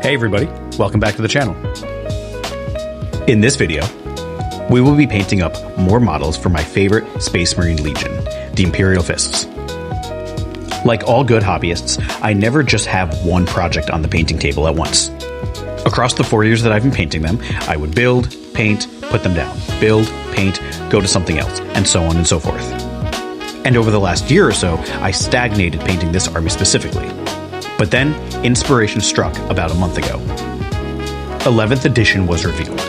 Hey everybody, welcome back to the channel. In this video, we will be painting up more models for my favorite Space Marine Legion, the Imperial Fists. Like all good hobbyists, I never just have one project on the painting table at once. Across the 4 years that I've been painting them, I would build, paint, put them down, build, paint, go to something else, and so on and so forth. And over the last year or so, I stagnated painting this army specifically. But then, inspiration struck about a month ago. 11th edition was revealed.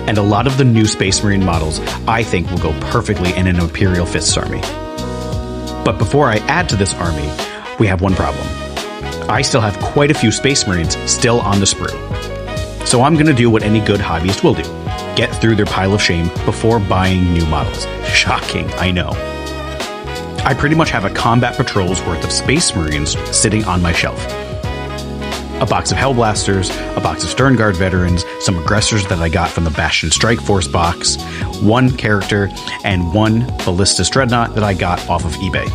And a lot of the new Space Marine models I think will go perfectly in an Imperial Fists army. But before I add to this army, we have one problem. I still have quite a few Space Marines still on the sprue. So I'm going to do what any good hobbyist will do. Get through their pile of shame before buying new models. Shocking, I know. I pretty much have a combat patrol's worth of Space Marines sitting on my shelf. A box of Hellblasters, a box of Stern Guard veterans, some aggressors that I got from the Bastion Strike Force box, one character, and one Ballistus Dreadnought that I got off of eBay.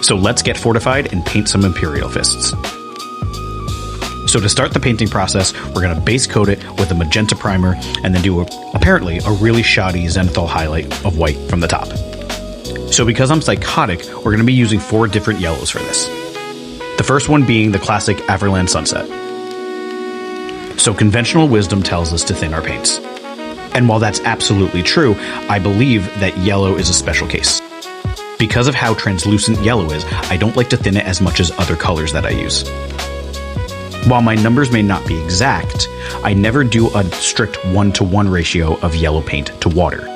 So let's get fortified and paint some Imperial Fists. So to start the painting process, we're going to base coat it with a magenta primer and then do apparently a really shoddy zenithal highlight of white from the top. So because I'm psychotic, we're going to be using 4 different yellows for this. The first one being the classic Averland Sunset. So conventional wisdom tells us to thin our paints. And while that's absolutely true, I believe that yellow is a special case. Because of how translucent yellow is, I don't like to thin it as much as other colors that I use. While my numbers may not be exact, I never do a strict 1-to-1 ratio of yellow paint to water.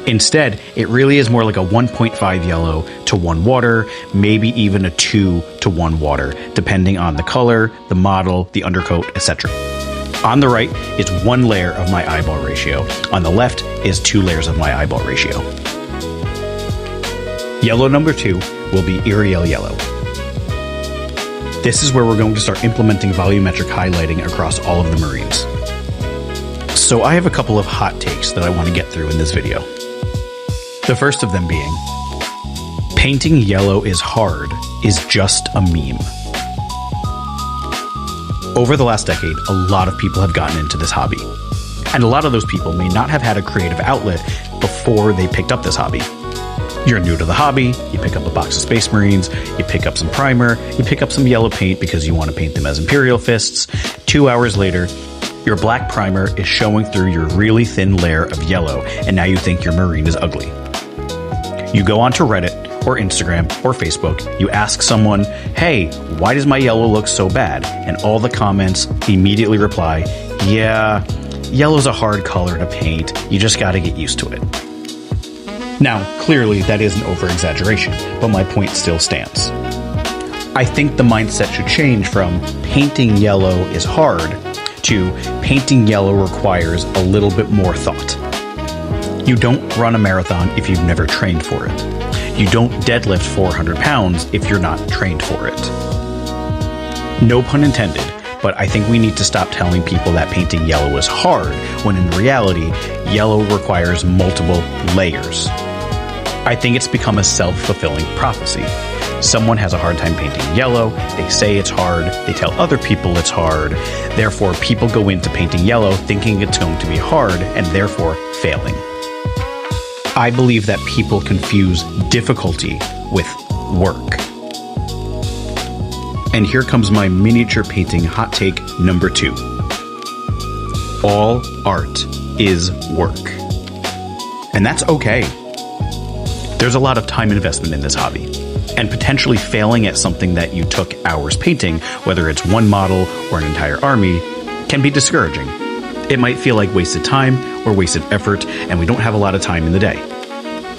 Instead, it really is more like a 1.5 yellow to 1 water, maybe even a 2 to 1 water, depending on the color, the model, the undercoat, etc. On the right is 1 layer of my eyeball ratio. On the left is 2 layers of my eyeball ratio. Yellow number 2 will be Iriel Yellow. This is where we're going to start implementing volumetric highlighting across all of the Marines. So I have a couple of hot takes that I want to get through in this video. The first of them being, painting yellow is hard is just a meme. Over the last decade, a lot of people have gotten into this hobby. And a lot of those people may not have had a creative outlet before they picked up this hobby. You're new to the hobby, you pick up a box of Space Marines, you pick up some primer, you pick up some yellow paint because you want to paint them as Imperial Fists. 2 hours later, your black primer is showing through your really thin layer of yellow, and now you think your Marine is ugly. You go onto Reddit, or Instagram, or Facebook, you ask someone, hey, why does my yellow look so bad? And all the comments immediately reply, yeah, yellow's a hard color to paint, you just gotta get used to it. Now, clearly that is an over-exaggeration, but my point still stands. I think the mindset should change from painting yellow is hard to painting yellow requires a little bit more thought. You don't run a marathon if you've never trained for it. You don't deadlift 400 pounds if you're not trained for it. No pun intended, but I think we need to stop telling people that painting yellow is hard, when in reality, yellow requires multiple layers. I think it's become a self-fulfilling prophecy. Someone has a hard time painting yellow, they say it's hard, they tell other people it's hard, therefore people go into painting yellow thinking it's going to be hard and therefore failing. I believe that people confuse difficulty with work. And here comes my miniature painting hot take number 2. All art is work. And that's okay. There's a lot of time investment in this hobby. And potentially failing at something that you took hours painting, whether it's one model or an entire army, can be discouraging. It might feel like wasted time or wasted effort, and we don't have a lot of time in the day.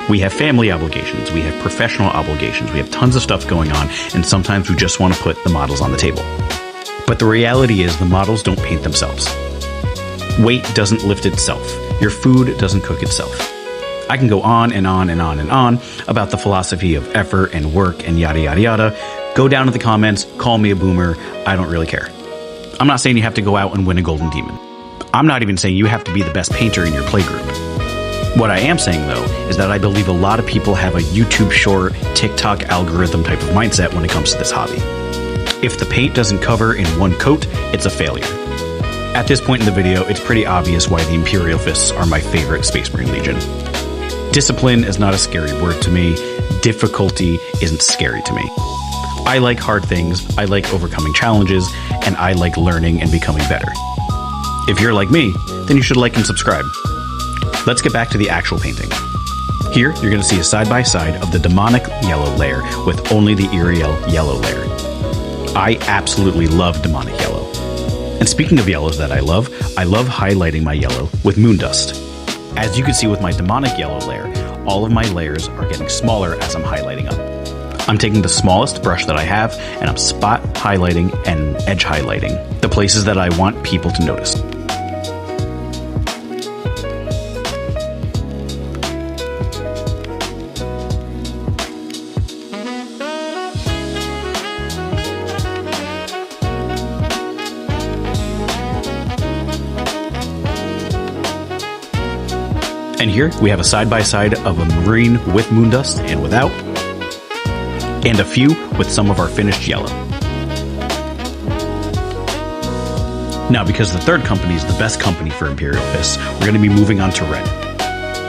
We have family obligations, we have professional obligations, we have tons of stuff going on, and sometimes we just want to put the models on the table. But the reality is the models don't paint themselves. Weight doesn't lift itself. Your food doesn't cook itself. I can go on and on and on and on about the philosophy of effort and work and yada yada yada. Go down to the comments, call me a boomer, I don't really care. I'm not saying you have to go out and win a golden demon. I'm not even saying you have to be the best painter in your playgroup. What I am saying, though, is that I believe a lot of people have a YouTube short, TikTok algorithm type of mindset when it comes to this hobby. If the paint doesn't cover in one coat, it's a failure. At this point in the video, it's pretty obvious why the Imperial Fists are my favorite Space Marine Legion. Discipline is not a scary word to me. Difficulty isn't scary to me. I like hard things, I like overcoming challenges, and I like learning and becoming better. If you're like me, then you should like and subscribe. Let's get back to the actual painting. Here, you're going to see a side-by-side of the demonic yellow layer with only the Iriel yellow layer. I absolutely love demonic yellow. And speaking of yellows that I love highlighting my yellow with moon dust. As you can see with my demonic yellow layer, all of my layers are getting smaller as I'm highlighting up. I'm taking the smallest brush that I have and I'm spot highlighting and edge highlighting the places that I want people to notice. And here we have a side-by-side of a Marine with moondust and without, and a few with some of our finished yellow. Now, because the third company is the best company for Imperial Fists, we're going to be moving on to red.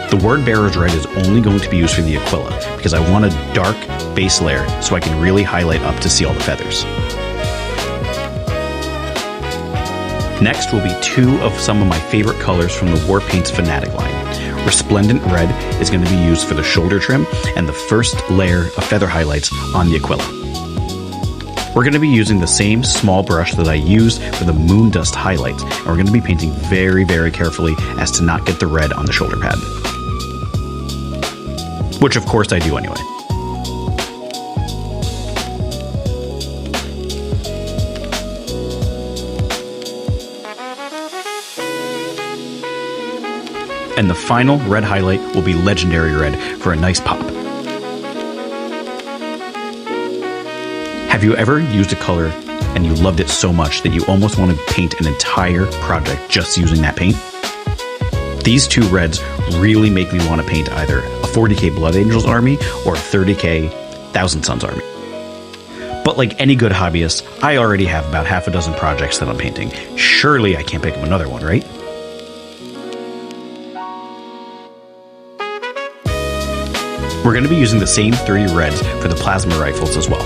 The Word Bearer's red is only going to be used for the Aquila, because I want a dark base layer so I can really highlight up to see all the feathers. Next will be two of some of my favorite colors from the Warpaints Fanatic line. Resplendent red is going to be used for the shoulder trim and the first layer of feather highlights on the Aquila. We're going to be using the same small brush that I used for the moon dust highlights, and we're going to be painting very, very carefully as to not get the red on the shoulder pad. Which of course I do anyway. And the final red highlight will be legendary red for a nice pop. Have you ever used a color and you loved it so much that you almost want to paint an entire project just using that paint? These two reds really make me want to paint either a 40k Blood Angels army or a 30k Thousand Suns army. But like any good hobbyist, I already have about half a dozen projects that I'm painting. Surely I can't pick up another one, right? We're going to be using the same 3 reds for the plasma rifles as well.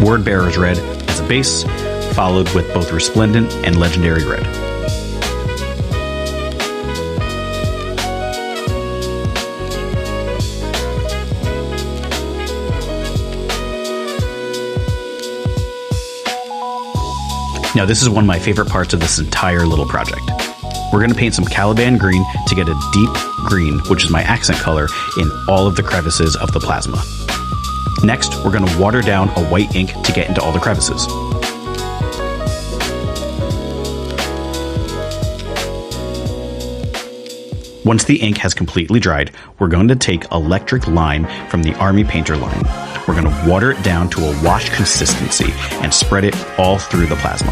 Word Bearer's red as a base, followed with both resplendent and legendary red. Now this is one of my favorite parts of this entire little project. We're going to paint some Caliban green to get a deep green, which is my accent color, in all of the crevices of the plasma. Next, we're going to water down a white ink to get into all the crevices. Once the ink has completely dried, we're going to take electric lime from the Army Painter line. We're going to water it down to a wash consistency and spread it all through the plasma.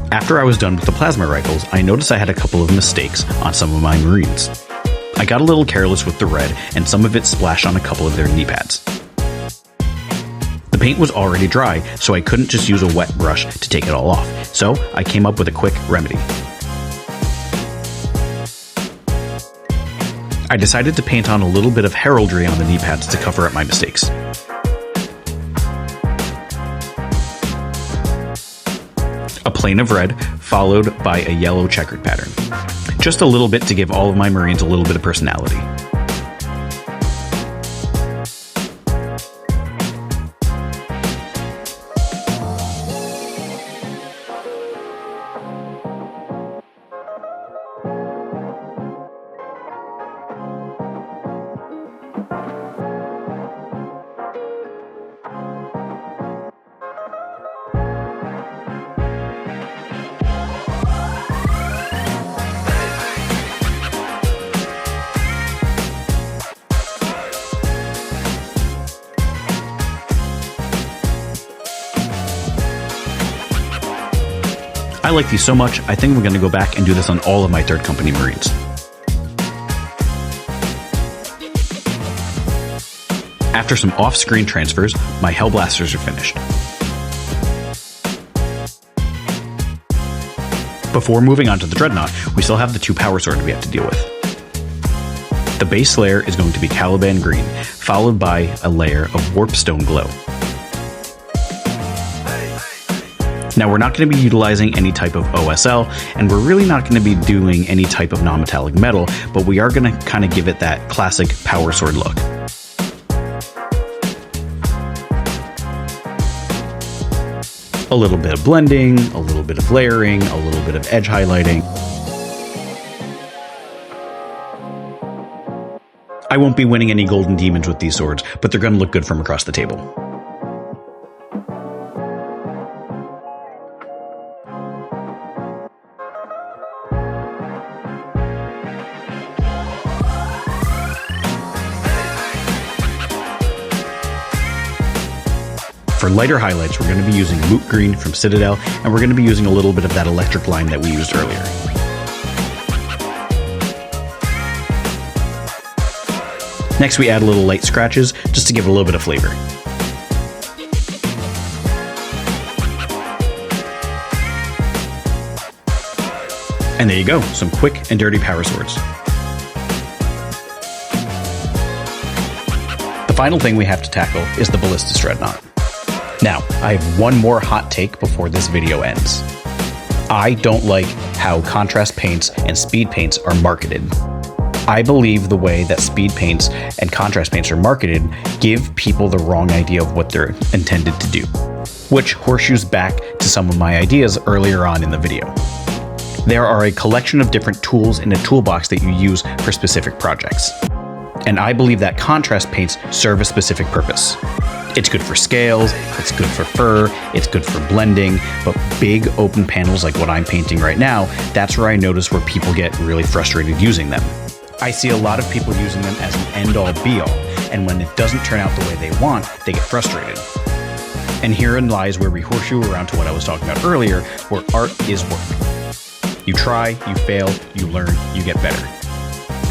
After I was done with the plasma rifles, I noticed I had a couple of mistakes on some of my Marines. I got a little careless with the red, and some of it splashed on a couple of their knee pads. The paint was already dry, so I couldn't just use a wet brush to take it all off, so I came up with a quick remedy. I decided to paint on a little bit of heraldry on the knee pads to cover up my mistakes. A plane of red, followed by a yellow checkered pattern. Just a little bit to give all of my Marines a little bit of personality. I like these so much, I think I'm going to go back and do this on all of my 3rd Company Marines. After some off-screen transfers, my Hellblasters are finished. Before moving on to the Dreadnought, we still have the 2 Power Swords we have to deal with. The base layer is going to be Caliban Green, followed by a layer of Warpstone Glow. Now, we're not going to be utilizing any type of OSL, and we're really not going to be doing any type of non-metallic metal, but we are going to kind of give it that classic Power Sword look. A little bit of blending, a little bit of layering, a little bit of edge highlighting. I won't be winning any golden demons with these swords, but they're going to look good from across the table. For lighter highlights, we're going to be using Moot Green from Citadel, and we're going to be using a little bit of that electric line that we used earlier. Next, we add a little light scratches, just to give it a little bit of flavor. And there you go, some quick and dirty power swords. The final thing we have to tackle is the Ballistus Dreadnought. Now, I have one more hot take before this video ends. I don't like how contrast paints and speed paints are marketed. I believe the way that speed paints and contrast paints are marketed give people the wrong idea of what they're intended to do, which horseshoes back to some of my ideas earlier on in the video. There are a collection of different tools in a toolbox that you use for specific projects. And I believe that contrast paints serve a specific purpose. It's good for scales, it's good for fur, it's good for blending, but big open panels like what I'm painting right now, that's where I notice where people get really frustrated using them. I see a lot of people using them as an end-all be-all, and when it doesn't turn out the way they want, they get frustrated. And herein lies where we horseshoe around to what I was talking about earlier, where art is work. You try, you fail, you learn, you get better.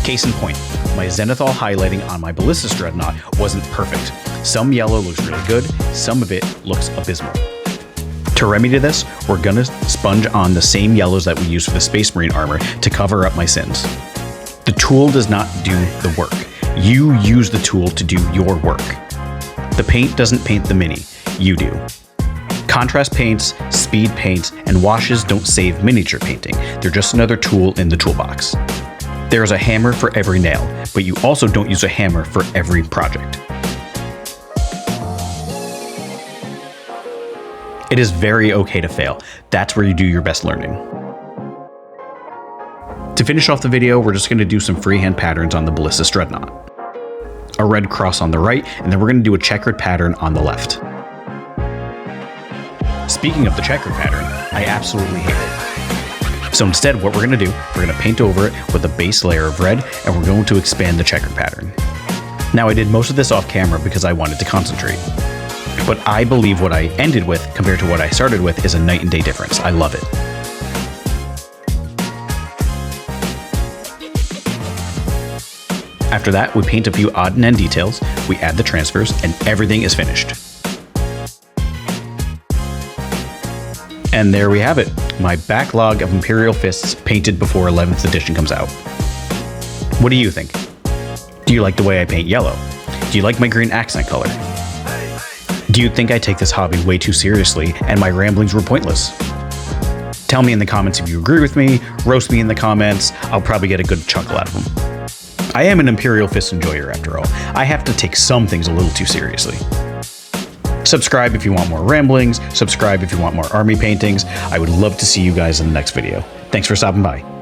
Case in point, my Zenithal highlighting on my Ballistus Dreadnought wasn't perfect. Some yellow looks really good, some of it looks abysmal. To remedy this, we're gonna sponge on the same yellows that we use for the Space Marine armor to cover up my sins. The tool does not do the work. You use the tool to do your work. The paint doesn't paint the mini, you do. Contrast paints, speed paints, and washes don't save miniature painting. They're just another tool in the toolbox. There is a hammer for every nail, but you also don't use a hammer for every project. It is very okay to fail. That's where you do your best learning. To finish off the video, we're just going to do some freehand patterns on the Ballistus Dreadnought. A red cross on the right, and then we're going to do a checkered pattern on the left. Speaking of the checkered pattern, I absolutely hate it. So instead, what we're going to do, we're going to paint over it with a base layer of red, and we're going to expand the checkered pattern. Now, I did most of this off camera because I wanted to concentrate. But I believe what I ended with compared to what I started with is a night and day difference. I love it. After that, we paint a few odd and end details, we add the transfers, and everything is finished. And there we have it, my backlog of Imperial Fists painted before 11th edition comes out. What do you think? Do you like the way I paint yellow? Do you like my green accent color? Do you think I take this hobby way too seriously and my ramblings were pointless? Tell me in the comments if you agree with me, roast me in the comments, I'll probably get a good chuckle out of them. I am an Imperial Fist enjoyer after all. I have to take some things a little too seriously. Subscribe if you want more ramblings, subscribe if you want more army paintings. I would love to see you guys in the next video. Thanks for stopping by.